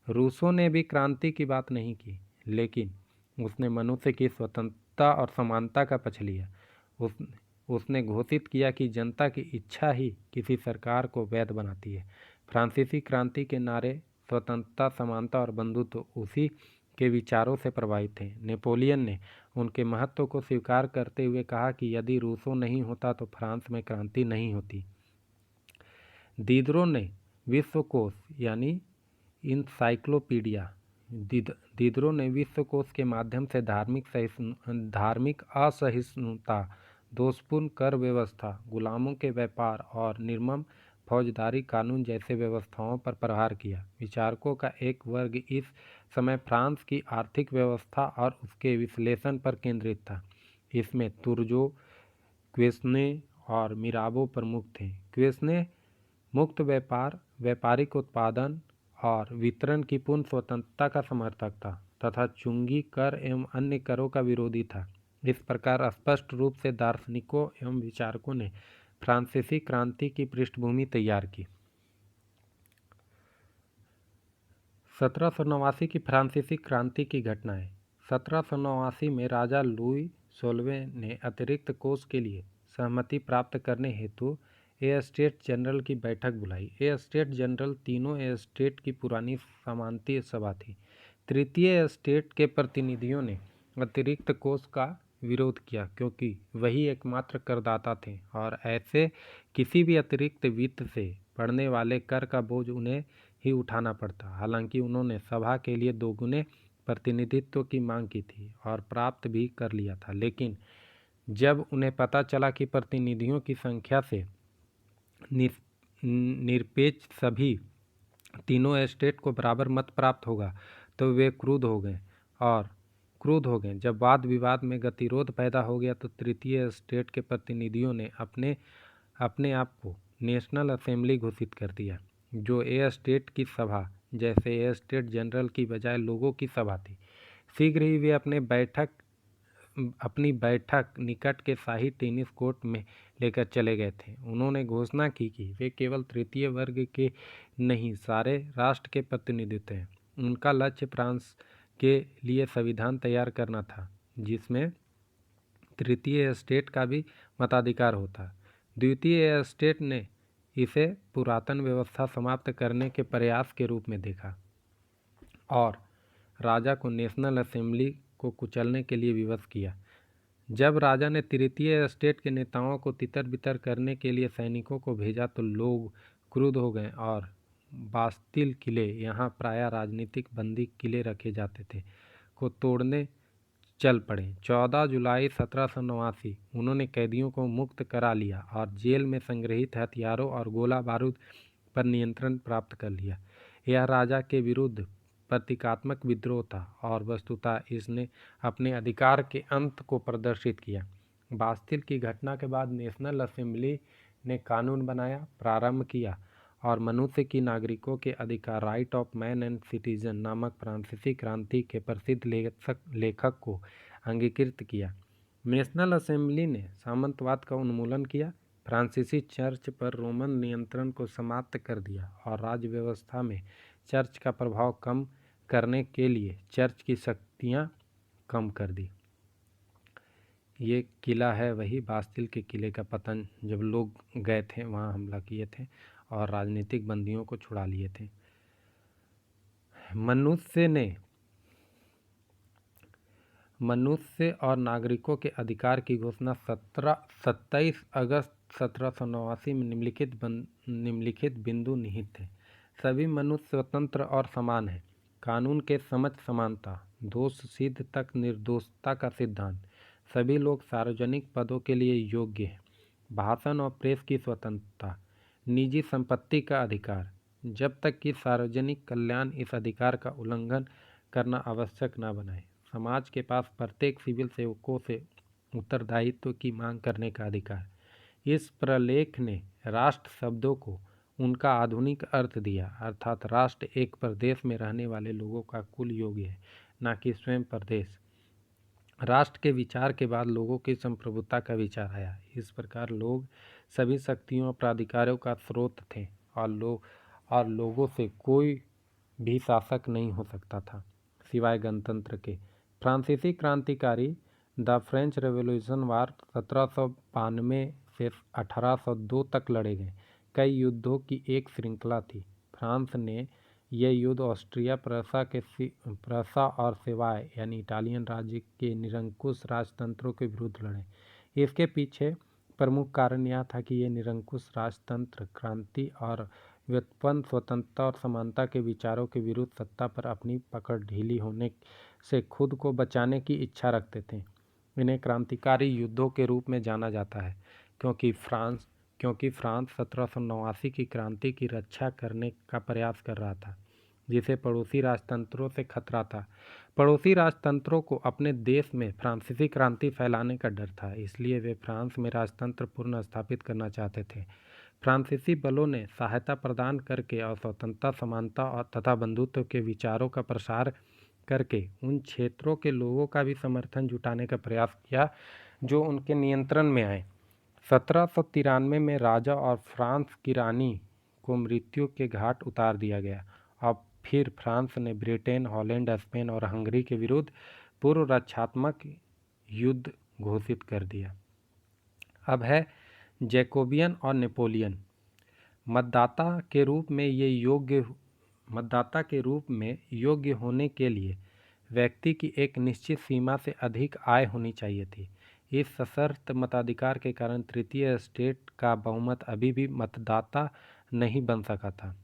रूसो ने भी क्रांति की बात नहीं की, लेकिन उसने मनुष्य की स्वतंत्रता और समानता का पक्ष लिया। उसने घोषित किया कि जनता की इच्छा ही किसी सरकार को वैध बनाती है। फ्रांसीसी क्रांति के नारे स्वतंत्रता, समानता और बंधुत्व उसी के विचारों से प्रभावित थे। नेपोलियन ने उनके महत्व को स्वीकार करते हुए कहा कि यदि रूसो नहीं होता तो फ्रांस में क्रांति नहीं होती। दिदरो ने विश्वकोश यानी इनसाइक्लोपीडिया दिदरो ने विश्वकोश के माध्यम से धार्मिक असहिष्णुता, दोषपूर्ण कर व्यवस्था, गुलामों के व्यापार और निर्मम फौजदारी कानून जैसे व्यवस्थाओं पर प्रहार किया। विचारकों का एक वर्ग इस समय फ्रांस की आर्थिक व्यवस्था और उसके विश्लेषण पर केंद्रित था। इसमें तुर्जो, क्वेस्ने और मिराबो प्रमुख थे। क्वेस्ने मुक्त व्यापार, व्यापारिक उत्पादन और वितरण की पूर्ण स्वतंत्रता का समर्थक था तथा चुंगी कर एवं अन्य करों का विरोधी था। इस प्रकार स्पष्ट रूप से दार्शनिकों एवं विचारकों ने फ्रांसीसी क्रांति की पृष्ठभूमि तैयार की। 1789 की फ्रांसीसी क्रांति की घटनाएं। 1789 में राजा लुई 16वें ने अतिरिक्त कोष के लिए सहमति प्राप्त करने हेतु एस्टेट जनरल की बैठक बुलाई। एस्टेट जनरल तीनों एस्टेट की पुरानी सामंती सभा थी। तृतीय एस्टेट के प्रतिनिधियों ने अतिरिक्त कोष का विरोध किया, क्योंकि वही एकमात्र करदाता थे और ऐसे किसी भी अतिरिक्त वित्त से पड़ने वाले कर का बोझ उन्हें ही उठाना पड़ता। हालांकि उन्होंने सभा के लिए दोगुने प्रतिनिधित्व की मांग की थी और प्राप्त भी कर लिया था, लेकिन जब उन्हें पता चला कि प्रतिनिधियों की संख्या से निरपेक्ष सभी तीनों एस्टेट को बराबर मत प्राप्त होगा, तो वे क्रुद्ध हो गए। जब वाद विवाद में गतिरोध पैदा हो गया तो तृतीय एस्टेट के प्रतिनिधियों ने अपने आप को नेशनल असेंबली घोषित कर दिया, जो एस्टेट की सभा जैसे एस्टेट जनरल की बजाय लोगों की सभा थी। शीघ्र ही वे अपने अपनी बैठक निकट के शाही टेनिस कोर्ट में लेकर चले गए थे। उन्होंने घोषणा की कि वे केवल तृतीय वर्ग के नहीं, सारे राष्ट्र के प्रतिनिधित्व हैं। उनका लक्ष्य फ्रांस के लिए संविधान तैयार करना था, जिसमें तृतीय एस्टेट का भी मताधिकार होता। द्वितीय एस्टेट ने इसे पुरातन व्यवस्था समाप्त करने के प्रयास के रूप में देखा और राजा को नेशनल असेंबली को कुचलने के लिए विवश किया। जब राजा ने तृतीय एस्टेट के नेताओं को तितर बितर करने के लिए सैनिकों को भेजा तो लोग क्रुद्ध हो गए और बास्तिल किले, यहाँ प्रायः राजनीतिक बंदी किले रखे जाते थे, को तोड़ने चल पड़े। 14 जुलाई 1789 उन्होंने कैदियों को मुक्त करा लिया और जेल में संग्रहित हथियारों और गोला बारूद पर नियंत्रण प्राप्त कर लिया। यह राजा के विरुद्ध प्रतीकात्मक विद्रोह था और वस्तुतः इसने अपने अधिकार के अंत को प्रदर्शित किया। बास्तिल की घटना के बाद नेशनल असेंबली ने कानून बनाया प्रारंभ किया और मनुष्य की नागरिकों के अधिकार right of man and citizen नामक फ्रांसीसी क्रांति के प्रसिद्ध लेखक को अंगीकृत किया। नेशनल असेंबली ने सामंतवाद का उन्मूलन किया, फ्रांसीसी चर्च पर रोमन नियंत्रण को समाप्त कर दिया और राज्य व्यवस्था में चर्च का प्रभाव कम करने के लिए चर्च की शक्तियाँ कम कर दी। ये किला है वही बास्तिल के किले का पतन, जब लोग गए थे वहाँ हमला किए थे और राजनीतिक बंदियों को छुड़ा लिए थे। मनुष्य और नागरिकों के अधिकार की घोषणा 27 अगस्त 1789 में निम्नलिखित बिंदु निहित थे। सभी मनुष्य स्वतंत्र और समान हैं। कानून के समक्ष समानता, दोष सिद्ध तक निर्दोषता का सिद्धांत, सभी लोग सार्वजनिक पदों के लिए योग्य हैं, भाषण और प्रेस की स्वतंत्रता, निजी संपत्ति का अधिकार, जब तक कि सार्वजनिक कल्याण इस अधिकार का उल्लंघन करना आवश्यक न बनाए, समाज के पास प्रत्येक सिविल सेवकों से उत्तरदायित्व की मांग करने का अधिकार। इस प्रलेख ने राष्ट्र शब्दों को उनका आधुनिक अर्थ दिया, अर्थात राष्ट्र एक प्रदेश में रहने वाले लोगों का कुल योग है, न कि स्वयं प्रदेश। राष्ट्र के विचार के बाद लोगों की संप्रभुता का विचार आया। इस प्रकार लोग सभी शक्तियों और प्राधिकारों का स्रोत थे और लोगों से कोई भी शासक नहीं हो सकता था सिवाय गणतंत्र के। फ्रांसीसी क्रांतिकारी द फ्रेंच रेवोल्यूशन वार 1792 से 1802 तक लड़े गए कई युद्धों की एक श्रृंखला थी। फ्रांस ने ये युद्ध ऑस्ट्रिया प्रसा और सेवाय यानी इटालियन राज्य के निरंकुश राजतंत्रों के विरुद्ध लड़े। इसके पीछे प्रमुख कारण यह था कि ये निरंकुश राजतंत्र क्रांति और व्युत्पन्न स्वतंत्रता और समानता के विचारों के विरुद्ध सत्ता पर अपनी पकड़ ढीली होने से खुद को बचाने की इच्छा रखते थे। इन्हें क्रांतिकारी युद्धों के रूप में जाना जाता है क्योंकि फ्रांस 1789 की क्रांति की रक्षा करने का प्रयास कर रहा था, जिसे पड़ोसी राजतंत्रों से खतरा था। पड़ोसी राजतंत्रों को अपने देश में फ्रांसीसी क्रांति फैलाने का डर था, इसलिए वे फ्रांस में राजतंत्र पुनः स्थापित करना चाहते थे। फ्रांसीसी बलों ने सहायता प्रदान करके और स्वतंत्रता, समानता और तथा बंधुत्व के विचारों का प्रसार करके उन क्षेत्रों के लोगों का भी समर्थन जुटाने का प्रयास किया जो उनके नियंत्रण में आए। 1793 में राजा और फ्रांस की रानी को मृत्यु के घाट उतार दिया गया और फिर फ्रांस ने ब्रिटेन, हॉलैंड, स्पेन और हंगरी के विरुद्ध पूर्व रक्षात्मक युद्ध घोषित कर दिया। अब है जैकोबियन और नेपोलियन। मतदाता के रूप में योग्य होने के लिए व्यक्ति की एक निश्चित सीमा से अधिक आय होनी चाहिए थी। इस सशर्त मताधिकार के कारण तृतीय स्टेट का बहुमत अभी भी मतदाता नहीं बन सका था।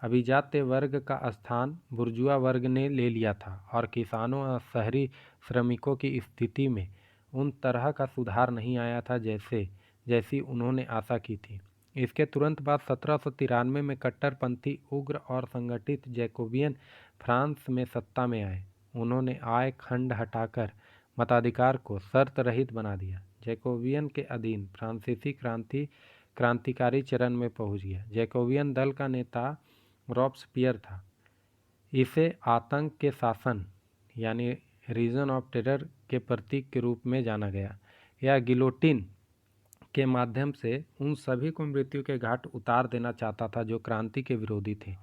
अभिजात्य वर्ग का स्थान बुर्जुआ वर्ग ने ले लिया था और किसानों और शहरी श्रमिकों की स्थिति में उन तरह का सुधार नहीं आया था जैसी उन्होंने आशा की थी। इसके तुरंत बाद 1793 में कट्टरपंथी, उग्र और संगठित जैकोबियन फ्रांस में सत्ता में आए। उन्होंने आय खंड हटाकर मताधिकार को शर्त रहित बना दिया। जैकोबियन के अधीन फ्रांसीसी क्रांतिकारी चरण में पहुंच गया। जैकोबियन दल का नेता रॉब्सपियर था। इसे आतंक के शासन यानी रीजन ऑफ टेरर के प्रतीक के रूप में जाना गया। यह गिलोटिन के माध्यम से उन सभी को मृत्यु के घाट उतार देना चाहता था जो क्रांति के विरोधी थे।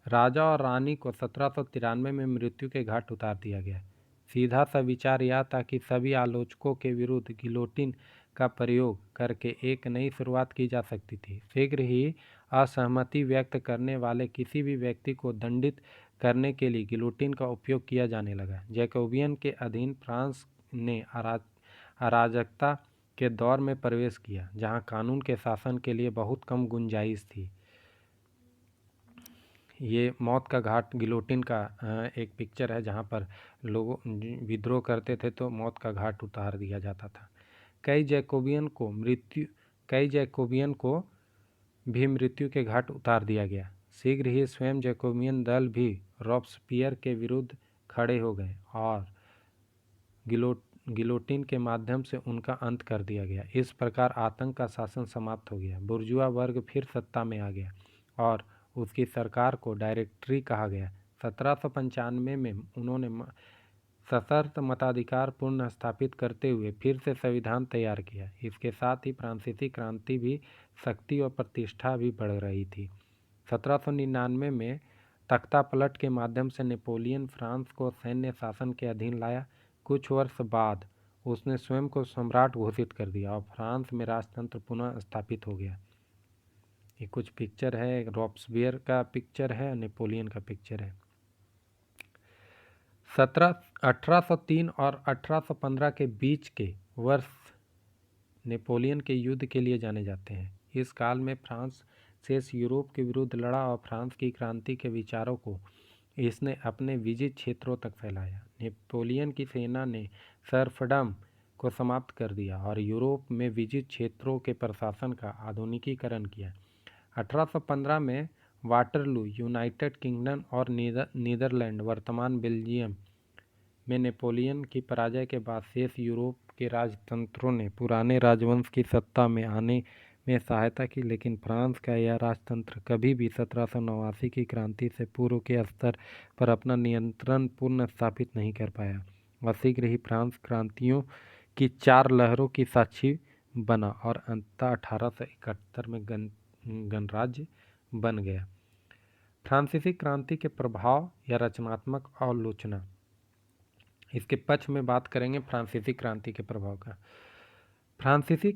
राजा और रानी को 1793 में मृत्यु के घाट उतार दिया गया। सीधा सा विचार यह था कि सभी आलोचकों के विरुद्ध गिलोटिन का प्रयोग करके एक नई शुरुआत की जा सकती थी। शीघ्र ही असहमति व्यक्त करने वाले किसी भी व्यक्ति को दंडित करने के लिए गिलोटिन का उपयोग किया जाने लगा। जैकोबियन के अधीन फ्रांस ने अराजकता के दौर में प्रवेश किया, जहां कानून के शासन के लिए बहुत कम गुंजाइश थी। ये मौत का घाट गिलोटिन का एक पिक्चर है, जहाँ पर लोग विद्रोह करते थे तो मौत का घाट उतार दिया जाता था। कई जैकोबियन को भी मृत्यु के घाट उतार दिया गया। शीघ्र ही स्वयं जैकोबियन दल भी रॉब्सपियर के विरुद्ध खड़े हो गए और गिलोटिन के माध्यम से उनका अंत कर दिया गया। इस प्रकार आतंक का शासन समाप्त हो गया। बुर्जुआ वर्ग फिर सत्ता में आ गया और उसकी सरकार को डायरेक्टरी कहा गया। 1795 में उन्होंने सशर्त मताधिकार पुनः स्थापित करते हुए फिर से संविधान तैयार किया। इसके साथ ही फ्रांसीसी क्रांति भी शक्ति और प्रतिष्ठा भी बढ़ रही थी। 1799 में तख्ता पलट के माध्यम से नेपोलियन फ्रांस को सैन्य शासन के अधीन लाया। कुछ वर्ष बाद उसने स्वयं को सम्राट घोषित कर दिया और फ्रांस में राजतंत्र पुनः स्थापित हो गया। ये कुछ पिक्चर है, रॉब्सपियर का पिक्चर है, नेपोलियन का पिक्चर है। 1803 और 1815 के बीच के वर्ष नेपोलियन के युद्ध के लिए जाने जाते हैं। इस काल में फ्रांस शेष यूरोप के विरुद्ध लड़ा और फ्रांस की क्रांति के विचारों को इसने अपने विजित क्षेत्रों तक फैलाया। नेपोलियन की सेना ने सर्फडम को समाप्त कर दिया और यूरोप में विजित क्षेत्रों के प्रशासन का आधुनिकीकरण किया। 1815 में वाटरलू यूनाइटेड किंगडम और नीदरलैंड वर्तमान बेल्जियम में नेपोलियन की पराजय के बाद शेष यूरोप के राजतंत्रों ने पुराने राजवंश की सत्ता में आने में सहायता की, लेकिन फ्रांस का यह राजतंत्र कभी भी 1789 की क्रांति से पूर्व के स्तर पर अपना नियंत्रण पुनः स्थापित नहीं कर पाया और शीघ्र ही फ्रांस क्रांतियों की 4 लहरों की साक्षी बना और अंततः 1871 में गणराज्य बन गया। फ्रांसीसी क्रांति के प्रभाव या रचनात्मक आलोचना, इसके पक्ष में बात करेंगे फ्रांसीसी क्रांति के प्रभाव का। फ्रांसीसी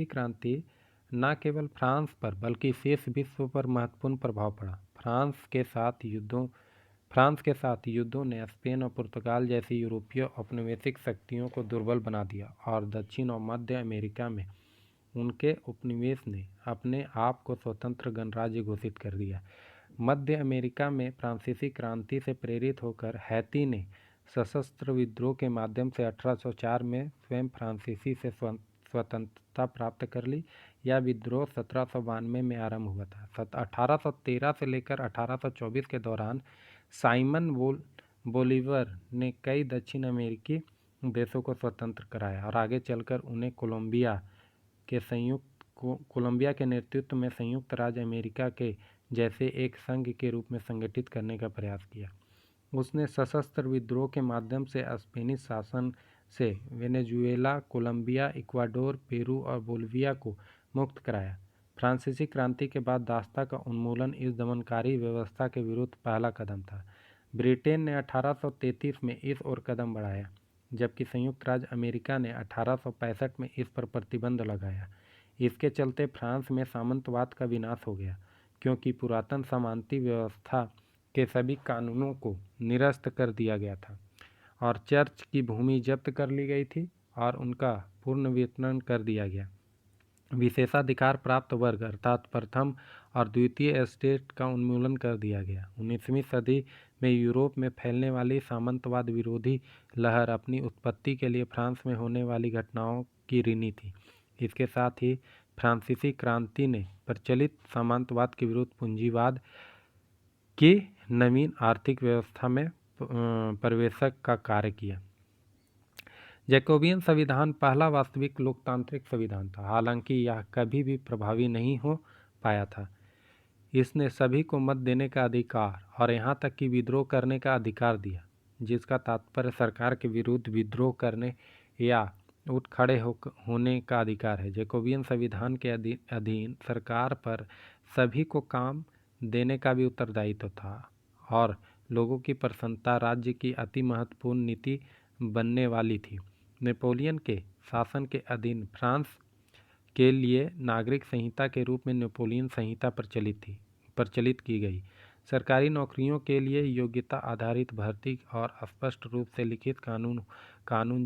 क्रांति न केवल फ्रांस पर बल्कि शेष विश्व पर महत्वपूर्ण प्रभाव पड़ा। फ्रांस के साथ युद्धों ने स्पेन और पुर्तगाल जैसी यूरोपीय औपनिवेशिक शक्तियों को दुर्बल बना दिया और दक्षिण और मध्य अमेरिका में उनके उपनिवेश ने अपने आप को स्वतंत्र गणराज्य घोषित कर दिया। मध्य अमेरिका में फ्रांसीसी क्रांति से प्रेरित होकर हैती ने सशस्त्र विद्रोह के माध्यम से 1804 में स्वयं फ्रांसीसी से स्वतंत्रता प्राप्त कर ली। यह विद्रोह 1792 में आरंभ हुआ था। 1813 से लेकर 1824 के दौरान साइमन बोलीवर ने कई दक्षिण अमेरिकी देशों को स्वतंत्र कराया और आगे चलकर उन्हें कोलंबिया के नेतृत्व में संयुक्त राज्य अमेरिका के जैसे एक संघ के रूप में संगठित करने का प्रयास किया। उसने सशस्त्र विद्रोह के माध्यम से स्पेनिश शासन से वेनेजुएला, कोलंबिया, इक्वाडोर, पेरू और बोलिविया को मुक्त कराया। फ्रांसीसी क्रांति के बाद दास्ता का उन्मूलन इस दमनकारी व्यवस्था के विरुद्ध पहला कदम था। ब्रिटेन ने 1833 में इस ओर कदम बढ़ाया, जबकि संयुक्त राज्य अमेरिका ने 1865 में इस पर प्रतिबंध लगाया। इसके चलते फ्रांस में सामंतवाद का विनाश हो गया, क्योंकि पुरातन सामंती व्यवस्था के सभी कानूनों को निरस्त कर दिया गया था और चर्च की भूमि जब्त कर ली गई थी और उनका पूर्ण वितरण कर दिया गया। विशेषाधिकार प्राप्त वर्ग अर्थात प्रथम और द्वितीय एस्टेट का उन्मूलन कर दिया गया। 19वीं सदी में यूरोप में फैलने वाली सामंतवाद विरोधी लहर अपनी उत्पत्ति के लिए फ्रांस में होने वाली घटनाओं की ऋणी थी। इसके साथ ही फ्रांसीसी क्रांति ने प्रचलित सामंतवाद के विरुद्ध पूंजीवाद की नवीन आर्थिक व्यवस्था में प्रवेशक का कार्य किया। जैकोबियन संविधान पहला वास्तविक लोकतांत्रिक संविधान था, हालांकि यह कभी भी प्रभावी नहीं हो पाया था। इसने सभी को मत देने का अधिकार और यहाँ तक कि विद्रोह करने का अधिकार दिया। जिसका तात्पर्य सरकार के विरुद्ध विद्रोह करने या उठ खड़े होने का अधिकार है। जैकोबियन संविधान के अधीन सरकार पर सभी को काम देने का भी उत्तरदायित्व था और लोगों की प्रसन्नता राज्य की अति महत्वपूर्ण नीति बनने वाली थी। नेपोलियन के शासन के अधीन फ्रांस के लिए नागरिक संहिता के रूप में नेपोलियन संहिता प्रचलित की गई। सरकारी नौकरियों के लिए योग्यता आधारित भर्ती और स्पष्ट रूप से लिखित कानून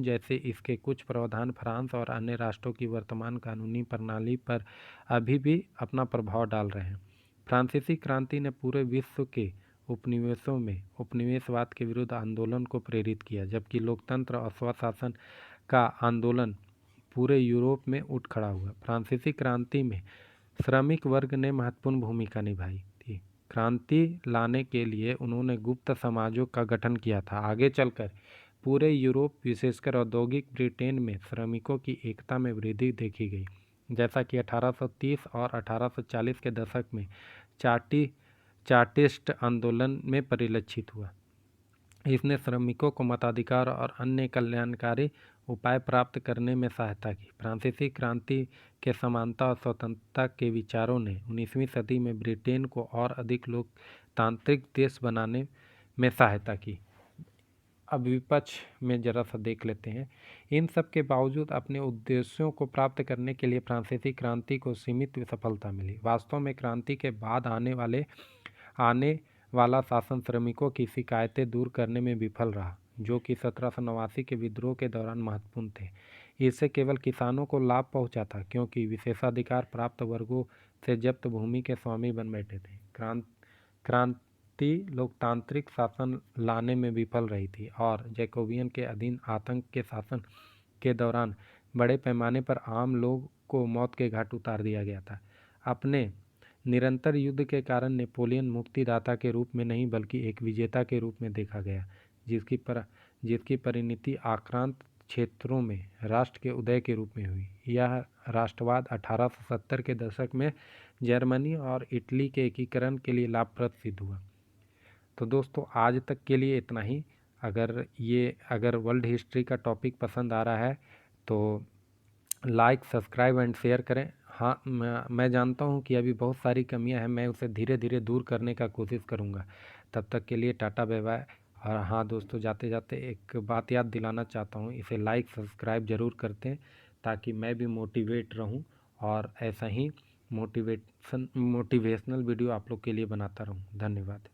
जैसे इसके कुछ प्रावधान फ्रांस और अन्य राष्ट्रों की वर्तमान कानूनी प्रणाली पर अभी भी अपना प्रभाव डाल रहे हैं। फ्रांसीसी क्रांति ने पूरे विश्व के उपनिवेशों में उपनिवेशवाद के विरुद्ध आंदोलन को प्रेरित किया, जबकि लोकतंत्र और स्वशासन का आंदोलन पूरे यूरोप में उठ खड़ा हुआ। फ्रांसीसी क्रांति में श्रमिक वर्ग ने महत्वपूर्ण भूमिका निभाई थी। क्रांति लाने के लिए उन्होंने गुप्त समाजों का गठन किया था। आगे चलकर पूरे यूरोप, विशेषकर औद्योगिक ब्रिटेन में श्रमिकों की एकता में वृद्धि देखी गई, जैसा कि 1830 और 1840 के दशक में चार्टिस्ट आंदोलन में परिलक्षित हुआ। इसने श्रमिकों को मताधिकार और अन्य कल्याणकारी उपाय प्राप्त करने में सहायता की। फ्रांसीसी क्रांति के समानता और स्वतंत्रता के विचारों ने 19वीं सदी में ब्रिटेन को और अधिक लोकतांत्रिक देश बनाने में सहायता की। अब विपक्ष में जरा सा देख लेते हैं। इन सब के बावजूद अपने उद्देश्यों को प्राप्त करने के लिए फ्रांसीसी क्रांति को सीमित सफलता मिली। वास्तव में क्रांति के बाद आने वाला शासन श्रमिकों की शिकायतें दूर करने में विफल रहा, जो कि 1789 के विद्रोह के दौरान महत्वपूर्ण थे। इससे केवल किसानों को लाभ पहुंचा था, क्योंकि विशेषाधिकार प्राप्त वर्गों से जब्त भूमि के स्वामी बन बैठे थे। क्रांति लोकतांत्रिक शासन लाने में विफल रही थी और जैकोबियन के अधीन आतंक के शासन के दौरान बड़े पैमाने पर आम लोग को मौत के घाट उतार दिया गया था। अपने निरंतर युद्ध के कारण नेपोलियन मुक्तिदाता के रूप में नहीं बल्कि एक विजेता के रूप में देखा गया, जिसकी परिणति आक्रांत क्षेत्रों में राष्ट्र के उदय के रूप में हुई। यह राष्ट्रवाद 1870 के दशक में जर्मनी और इटली के एकीकरण के लिए लाभप्रद सिद्ध हुआ। तो दोस्तों, आज तक के लिए इतना ही। अगर वर्ल्ड हिस्ट्री का टॉपिक पसंद आ रहा है तो लाइक, सब्सक्राइब एंड शेयर करें। हाँ, मैं जानता हूँ कि अभी बहुत सारी कमियाँ हैं, मैं उसे धीरे धीरे दूर करने का कोशिश करूँगा। तब तक के लिए टाटा, बाय बाय। और हाँ दोस्तों, जाते जाते एक बात याद दिलाना चाहता हूँ, इसे लाइक सब्सक्राइब ज़रूर करते हैं ताकि मैं भी मोटिवेट रहूँ और ऐसा ही मोटिवेशनल वीडियो आप लोग के लिए बनाता रहूँ। धन्यवाद।